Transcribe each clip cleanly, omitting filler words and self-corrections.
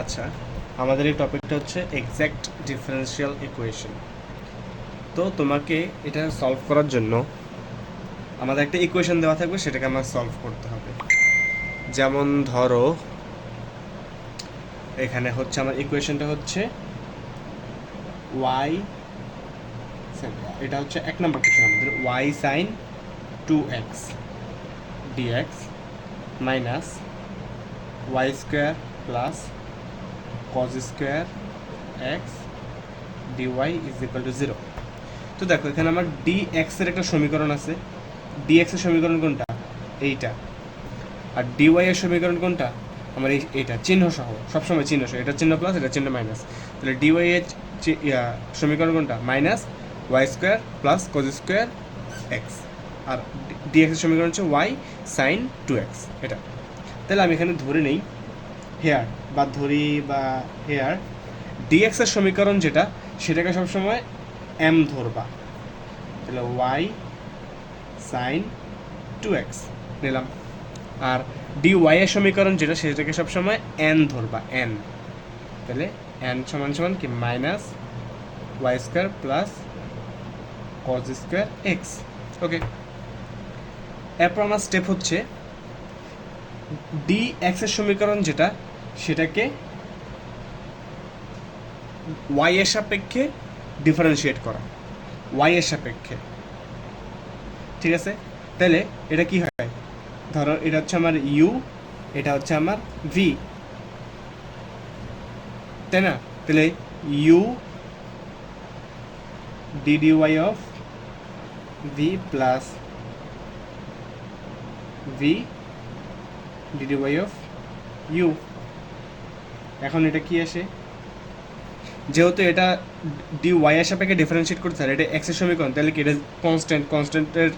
আচ্ছা, আমাদের এই টপিকটা হচ্ছে এক্স্যাক্ট ডিফারেনশিয়াল ইকুয়েশন। তো তোমাকে এটা সলভ করার জন্য আমাদের একটা ইকুয়েশন দেওয়া থাকবে, সেটাকে আমার সলভ করতে হবে। যেমন ধরো এখানে হচ্ছে আমার ইকুয়েশনটা হচ্ছে ওয়াই, এটা হচ্ছে এক নম্বর কোশ্চেন আমাদের, y sin 2x dx minus y square plus cos square x dy is equal to 0। তো দেখো এখানে আমার dx এর একটা সমীকরণ আছে। dx এর সমীকরণ কোনটা? এইটা। আর dy এর সমীকরণ কোনটা? আমার এইটা, চিহ্ন সহ, সবসময় চিহ্ন সহ, এটা চিহ্ন প্লাস, এটা চিহ্ন মাইনাস। তাহলে dy এর সমীকরণ কোনটা? Minus y square plus cos square x. আর dx এর সমীকরণ হচ্ছে ওয়াই সাইন 2x, এটা। তাহলে আমি এখানে ধরে নেই হেয়ার, বা ধরি বা হেয়ার dx এর সমীকরণ যেটা, সেটাকে সবসময় m ধরবা। তাহলে ওয়াই সাইন 2x নিলাম। আর dy এর সমীকরণ যেটা, সেটাকে সবসময় n ধরবা, n। তাহলে n সমান সমান কি? Minus y square plus cos square x. Okay, এরপর আমার স্টেপ হচ্ছে dx এর সমীকরণ যেটা, সেটাকে y এর সাপেক্ষে ডিফারেন্সিয়েট করা, y এর সাপেক্ষে। ঠিক আছে? তাহলে এটা কি হয়? ধরো এটা হচ্ছে আমার u, এটা হচ্ছে আমার v, তাই না? তাহলে u dy of v plus v dy of u। এখন এটা কি আসে? যেহেতু এটা dy এর সাপেক্ষে ডিফারেন্সিয়েট করতে হয়, এটা x এর সমীকরণ, তাহলে কি এটা কনস্ট্যান্ট, কনস্ট্যান্টের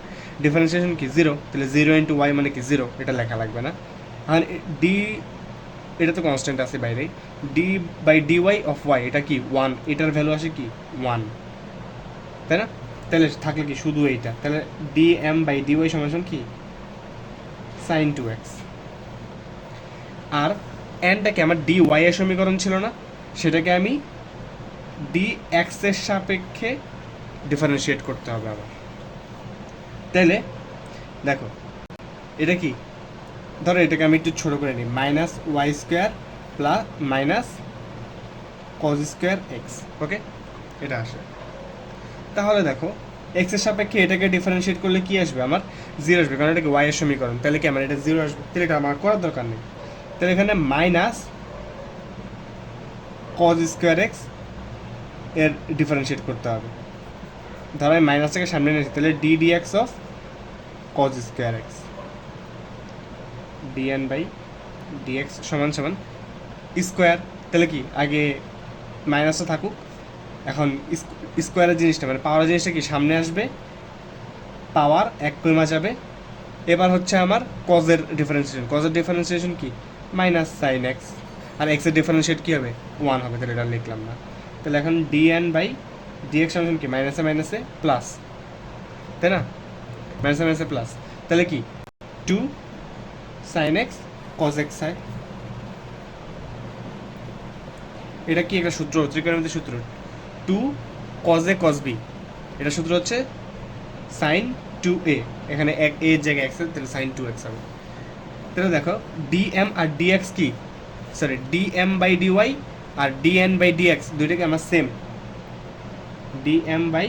ডিফারেন্সিয়েশন কি? 0। তাহলে 0 ইন্টু y মানে কি? 0। এটা লেখা লাগবে না। আর ডি, এটা তো কনস্ট্যান্ট আছে বাইরে, D by dy of y, এটা কি? 1। এটার ভ্যালু আসে কি? 1, তাই না? তাহলে থাকলে কি? শুধু এইটা। তাহলে dm বাই dy সমান সমান কি? Sign 2x। আর nটাকে আমার dy এর সমীকরণ ছিল না, সেটাকে আমি dx এর সাপেক্ষে ডিফারেন্সিয়েট করতে হবে আবার। তাহলে দেখো এটা কি? ধরো এটাকে আমি একটু ছোটো করে নিই, minus y square plus minus cos square x. Okay, এটা আসে। তাহলে দেখো এক্স এর সাপেক্ষে এটাকে ডিফারেন্সিয়েট করলে কি আসবে? আমার 0 আসবে, কারণ এটাকে ওয়াই এর সমীকরণ। তাহলে কি আমার এটা 0 আসবে? তাহলে এটা আমার করার দরকার নেই। তাহলে এখানে মাইনাস কজ স্কোয়ার এক্স এর ডিফারেন্সিয়েট করতে হবে। ধরো আমি মাইনাসটাকে সামনে নিয়েছি, তাহলে D dx of cos square x dn by dx সমান সমান স্কোয়ার। তাহলে কি আগে মাইনাসটা থাকুক, এখন স্কোয়ারের জিনিসটা মানে পাওয়ারের জিনিসটা কি সামনে আসবে, পাওয়ার এক কমা যাবে। এবার হচ্ছে আমার কজের ডিফারেন্সিয়েশন, কজের ডিফারেন্সিয়েশন কি? Minus sine x. আর এক্সের ডিফারেন্সিয়েট কী হবে? 1 হবে। তাহলে এটা লিখলাম না। তাহলে এখন ডিএন বাই ডিএক্স সমান কি? মাইনাসে মাইনাসে প্লাস, তাই না? মাইনাসে মাইনাসে প্লাস। তাহলে কি? 2 সাইন এক্স কজ এক্স হয়। এটা কি একটা সূত্র, ত্রিকোণমিতির সূত্র, 2 কজ এ কজ বি। এটা সূত্র হচ্ছে সাইন 2a, এখানে এক এ জায়গায় এক্স, তাহলে সাইন 2x হবে। তাহলে দেখো ডিএম আর ডিএক্স কি? সরি, ডিএম বাই ডিওয়াই আর ডিএন বাই ডিএক্স দুইটাকে আমার সেম। ডিএম বাই,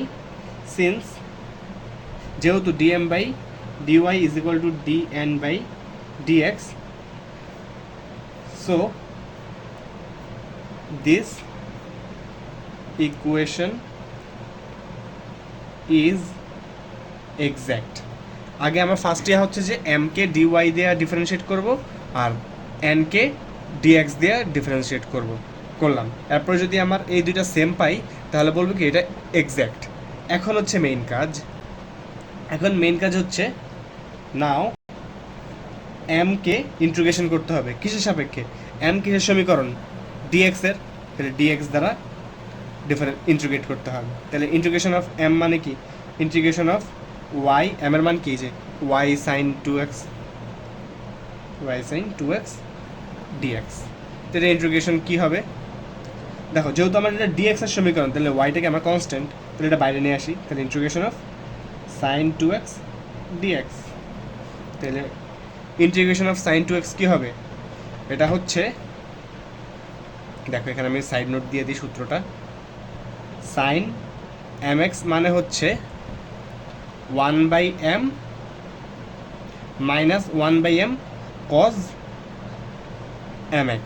সিন্স যেহেতু dm by dy is equal to dn by dx, so this equation is exact. আগে আমার ফার্স্ট ইয়ার হচ্ছে যে এম কে ডিওয়াই দিয়ে ডিফারেন্সিয়েট করব, আর এন কে ডিএক্স দিয়ে ডিফারেন্সিয়েট করলাম। এরপর যদি আমার এই দুইটা সেম পাই, তাহলে বলবো কি এটা এক্স্যাক্ট। এখন হচ্ছে মেইন কাজ, এখন মেইন কাজ হচ্ছে নাও এম কে ইন্টিগ্রেশন করতে হবে। কিসের সাপেক্ষে? এম কিসের সমীকরণ? ডিএক্স এর। তাহলে ডিএক্স দ্বারা ইন্টিগ্রেট করতে হবে। তাহলে ইন্টিগ্রেশন অফ এম মানে কি? ইন্টিগ্রেশন অফ ওয়াই, এম এর মান কি? যে y sin 2x, y sin 2x dx. তাহলে ইন্টিগ্রেশন কী হবে, দেখো যেহেতু আমার এটা ডিএক্স এর সমীকরণ, তাহলে ওয়াইটাকে আমার কনস্ট্যান্ট, তাহলে এটা বাইরে নিয়ে আসি, তাহলে integration of sin 2x dx. তাহলে ইন্টিগ্রেশন অফ সাইন 2x কী হবে, এটা হচ্ছে, দেখো এখানে আমি সাইড নোট দিয়ে দিই সূত্রটা, সাইন mx মানে হচ্ছে 1/m minus 1/m cause mx,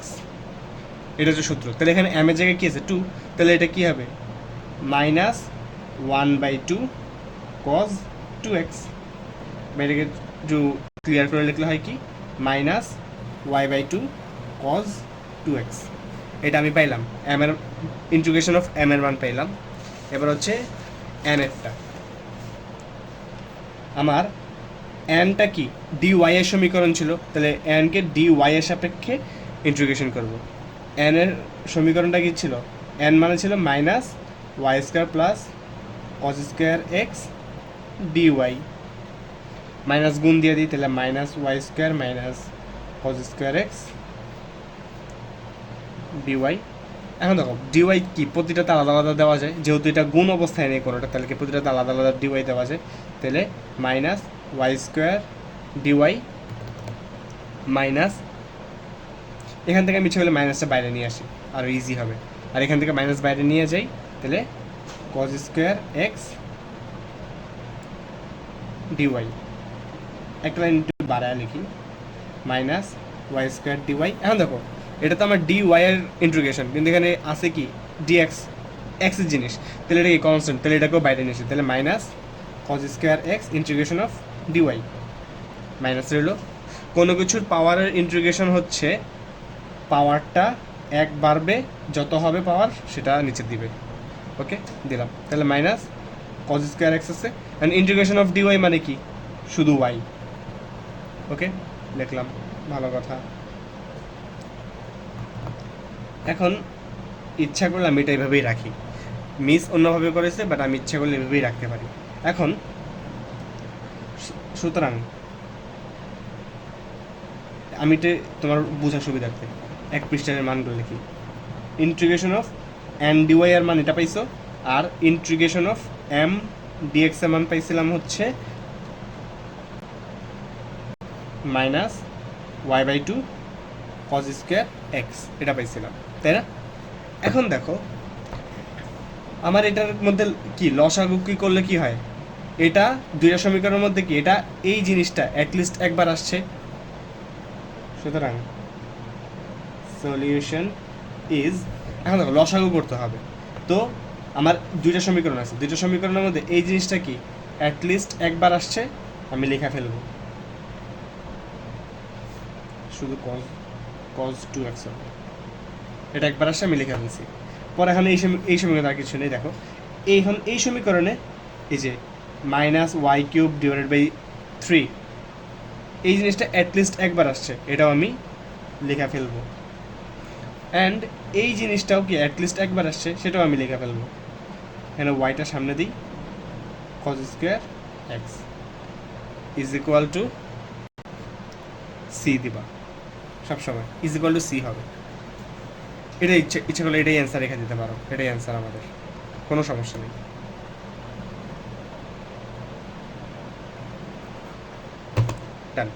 এটা হচ্ছে সূত্র। তাহলে এখানে m এর জায়গায় কী আছে 2, তাহলে এটা কী হবে মাইনাস 1/2 কজ 2x, এটাকে একটু ক্লিয়ার করে লিখলে হয় কি মাইনাস y/2 কজ 2x। এটা আমি পাইলাম m এর ইন্টিগ্রেশন অফ m এর মান পাইলাম। এবার হচ্ছে n এরটা, আমার nটা কি dy এর সমীকরণ ছিল, তাহলে n কে dy এর সাপেক্ষে ইন্টিগ্রেশন করব। n এর সমীকরণটা কি ছিল, n মানে ছিল minus y square plus cos square x dy, minus গুণ দিয়ে দিই, তাহলে minus y square minus cos square x dy. এখন দেখো ডিওয়াই কি প্রতিটাতে আলাদা আলাদা দেওয়া যায়, যেহেতু এটা গুণ অবস্থায় নেই কোনোটা, তাহলে কি প্রতিটাতে আলাদা আলাদা ডিওয়াই দেওয়া যায়, তাহলে minus y square dy minus, এখান থেকে আমি ইচ্ছে করলে মাইনাসটা বাইরে নিয়ে আসি আরও ইজি হবে, আর এখান থেকে মাইনাস বাইরে নিয়ে যাই, তাহলে কজ স্কোয়ার এক্স ডিওয়াই, একটা লাইন একটু বাড়ায় লিখি মাইনাস ওয়াই স্কোয়ার ডিওয়াই। এখন দেখো এটা তো আমার ডি ওয়াই এর ইন্টিগ্রেশন, কিন্তু এখানে আছে কি ডিএক্স, এক্সের জিনিস, তাহলে এটা কি কনস্ট্যান্ট, তাহলে এটাকেও বাইরে নিয়ে আসি, তাহলে minus cos square x integration of dy minus রইল। কোনো কিছুর পাওয়ারের ইন্টিগ্রেশন হচ্ছে পাওয়ারটা এক বাড়বে, যত হবে পাওয়ার সেটা নিচে দিবে, ওকে দিলাম, তাহলে মাইনাস কজ স্কোয়ার এক্স আছে, অ্যান্ড ইন্টিগ্রেশন অফ ডিওয়াই মানে কি শুধু ওয়াই, ওকে লিখলাম, ভালো কথা। এখন ইচ্ছা করলে আমি এটা এভাবেই রাখি, মিস অন্যভাবে করেছে বাট আমি ইচ্ছা করলে এভাবেই রাখতে পারি। এখন সুতরাং আমি এটা তোমার বোঝার সুবিধার্থে এক পৃষ্ঠার মানগুলো লিখি, ইন্টিগ্রেশন অফ এন ডিওয়াই এর মান এটা পাইছো, আর ইন্টিগ্রেশন অফ এম ডিএক্স এর মান পাইছিলাম হচ্ছে minus y/2 cos square x, এটা পাইছিলাম, তাই না? এখন দেখো আমার এটার মধ্যে কি লসাগু কি করলে কি হয়, এটা দুইটা সমীকরণের মধ্যে কি এটা এই জিনিসটা অ্যাটলিস্ট একবার আসছে, সুতরাং সলিউশন ইজ, এখন দেখো লসাগু করতে হবে, তো আমার দুইটা সমীকরণ আছে, দুইটা সমীকরণের মধ্যে এই জিনিসটা কি অ্যাটলিস্ট একবার আসছে, আমি লেখা ফেলবো শুধু cos 2x হবে, এটা একবার আসছে আমি লিখে ফেলছি। পরে এখানে এই সমীকরণে আর কিছু নেই, দেখো এখন এই সমীকরণে এই যে minus y cube divided by 3 এই জিনিসটা অ্যাটলিস্ট একবার আসছে, এটাও আমি লেখা ফেলবো, অ্যান্ড এই জিনিসটাও কি অ্যাটলিস্ট একবার আসছে, সেটাও আমি লেখা ফেলবো। এখানে ওয়াইটা সামনে দিই, cos square x is equal to C দিবা, সবসময় ইজ ইকুয়াল টু সি হবে, এটাই ইচ্ছা করলে এটাই অ্যান্সার রেখে দিতে পারো, এটাই অ্যান্সার আমাদের, কোনো সমস্যা নেই। ডান।